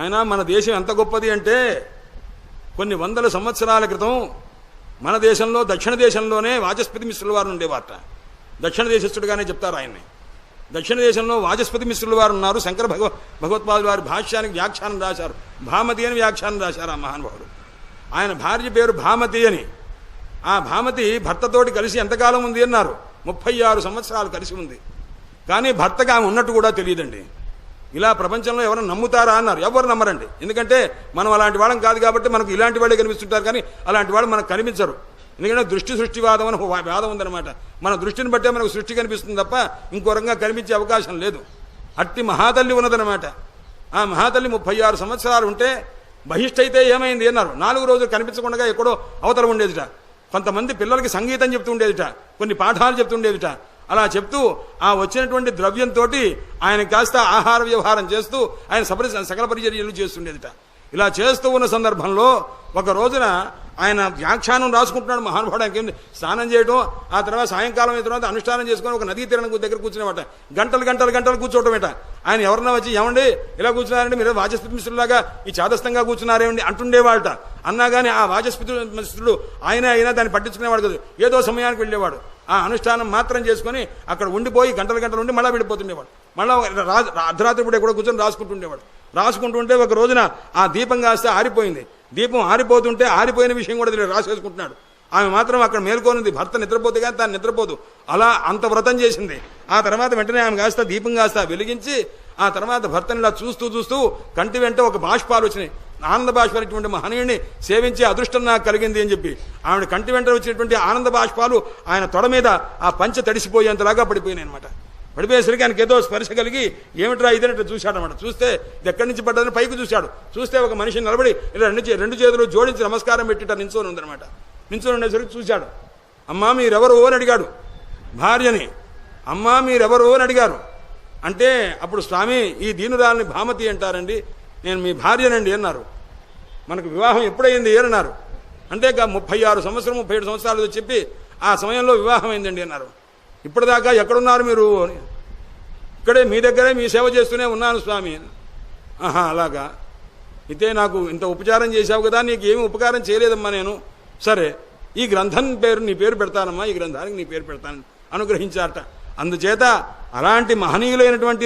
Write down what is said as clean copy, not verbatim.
ఆయన మన దేశం ఎంత గొప్పది అంటే కొన్ని వందల సంవత్సరాల క్రితం మన దేశంలో దక్షిణ దేశంలోనే వాచస్పతి మిశ్రుల వారు ఉండేవారట. దక్షిణ దేశస్థుడుగానే చెప్తారు ఆయన్ని. దక్షిణ దేశంలో వాచస్పతి మిశ్రుల వారు ఉన్నారు. శంకర భగవత్పాదుల వారి భాష్యానికి వ్యాఖ్యానం రాశారు. భామతి అని వ్యాఖ్యానం రాశారు ఆ మహానుభావుడు. ఆయన భార్య పేరు భామతి అని. ఆ భామతి భర్తతోటి కలిసి ఎంతకాలం ఉంది అన్నారు? 36 సంవత్సరాలు కలిసి ఉంది. కానీ భర్తగా ఆమె ఉన్నట్టు కూడా తెలియదండి. ఇలా ప్రపంచంలో ఎవరైనా నమ్ముతారా అన్నారు. ఎవరు నమ్మరండి. ఎందుకంటే మనం అలాంటి వాళ్ళం కాదు కాబట్టి మనకు ఇలాంటి వాళ్ళే కనిపిస్తుంటారు, కానీ అలాంటి వాళ్ళు మనకు కనిపించరు. ఎందుకంటే సృష్టివాదం అని వాదం ఉందన్నమాట. మన దృష్టిని బట్టే మనకు సృష్టి కనిపిస్తుంది తప్ప ఇంకో రకంగా కనిపించే అవకాశం లేదు. అట్టి మహాతల్లి ఉన్నదన్నమాట. ఆ మహాతల్లి 36 సంవత్సరాలు ఉంటే బహిష్టైతే ఏమైంది అన్నారు. 4 రోజులు కనిపించకుండా ఎక్కడో అవతల ఉండేదిట. కొంతమంది పిల్లలకి సంగీతం చెప్తూ ఉండేదిట, కొన్ని పాఠాలు చెప్తుండేదిట. అలా చెప్తూ ఆ వచ్చినటువంటి ద్రవ్యంతో ఆయన కాస్త ఆహార వ్యవహారం చేస్తూ ఆయన సకల పరిచర్యలు చేస్తుండేదిట. ఇలా చేస్తూ ఉన్న సందర్భంలో ఒక రోజున ఆయన వ్యాఖ్యానం రాసుకుంటున్నాడు మహానుభావుడు. ఆయనకేంది స్నానం చేయడం, ఆ తర్వాత సాయంకాలం అయిన తర్వాత అనుష్ఠానం చేసుకుని ఒక నదీ తీరం దగ్గర కూర్చునేవాట. గంటలు కూర్చోవటమేట. ఆయన ఎవరన్నా వచ్చి ఏమండి ఇలా కూర్చున్నారంటే మీరు వాచస్పతి మిశ్రులాగా ఈ చాదస్తంగా కూర్చున్నారేమండి అంటుండేవాళ్ళట. అన్నా కానీ ఆ వాచస్పతి మిశ్రుడు అయినా దాన్ని పట్టించుకునేవాడు కదా. ఏదో సమయానికి వెళ్ళేవాడు. ఆ అనుష్ఠానం మాత్రం చేసుకుని అక్కడ ఉండిపోయి గంటలు ఉండి మళ్ళీ వెళ్ళిపోతుండేవాడు. మళ్ళీ అర్ధరాత్రి పూట కూడా కూర్చొని రాసుకుంటుంటే ఒక రోజున ఆ దీపం కాస్త ఆరిపోయింది. దీపం ఆరిపోతుంటే ఆరిపోయిన విషయం కూడా రాసేసుకుంటున్నాడు. ఆమె మాత్రం అక్కడ మేల్కొనింది. భర్త నిద్రపోతే కానీ తాను నిద్రపోదు. అలా అంత వ్రతం చేసింది. ఆ తర్వాత వెంటనే ఆమె కాస్త దీపం కాస్త వెలిగించి ఆ తర్వాత భర్తని ఇలా చూస్తూ కంటి వెంట ఒక బాష్పాలు వచ్చినాయి. ఆనంద బాష్పాలటువంటి మహనీయుడిని సేవించే అదృష్టం నాకు కలిగింది అని చెప్పి ఆవిడ కంటి వెంట వచ్చినటువంటి ఆనంద బాష్పాలు ఆయన తొడ మీద ఆ పంచె తడిసిపోయేంతలాగా పడిపోయినాయి అనమాట. పడిపోయేసరికి ఆయనకి ఏదో స్పర్శ కలిగి ఏమిట్రా ఇదనట్టు చూశాడనమాట. చూస్తే ఇది ఎక్కడి నుంచి పడ్డదని పైకి చూస్తే ఒక మనిషి నిలబడి ఇలా రెండు చేతులు జోడించి నమస్కారం పెట్టిట నించొని ఉందనమాట. నించొని ఉండేసరికి చూశాడు. అమ్మా మీరెవరు అని అడిగాడు భార్యని. అమ్మా మీరెవరు అని అడిగారు. అంటే అప్పుడు స్వామి ఈ దీనురాలని భామతి అంటారండి, నేను మీ భార్యనండి అన్నారు. మనకు వివాహం ఎప్పుడైంది అన్నారు. అంటే 36 సంవత్సరం 37 సంవత్సరాలు చెప్పి ఆ సమయంలో వివాహం అయిందండి అన్నారు. ఇప్పటిదాకా ఎక్కడున్నారు మీరు? ఇక్కడే మీ దగ్గరే మీ సేవ చేస్తూనే ఉన్నాను స్వామి. ఆహా అలాగా, అయితే నాకు ఇంత ఉపచారం చేశావు కదా, నీకు ఏమి ఉపకారం చేయలేదమ్మా నేను. సరే ఈ గ్రంథం పేరు నీ పేరు పెడతానమ్మా, ఈ గ్రంథానికి నీ పేరు పెడతాను అనుగ్రహించారట. అందుచేత అలాంటి మహనీయులైనటువంటి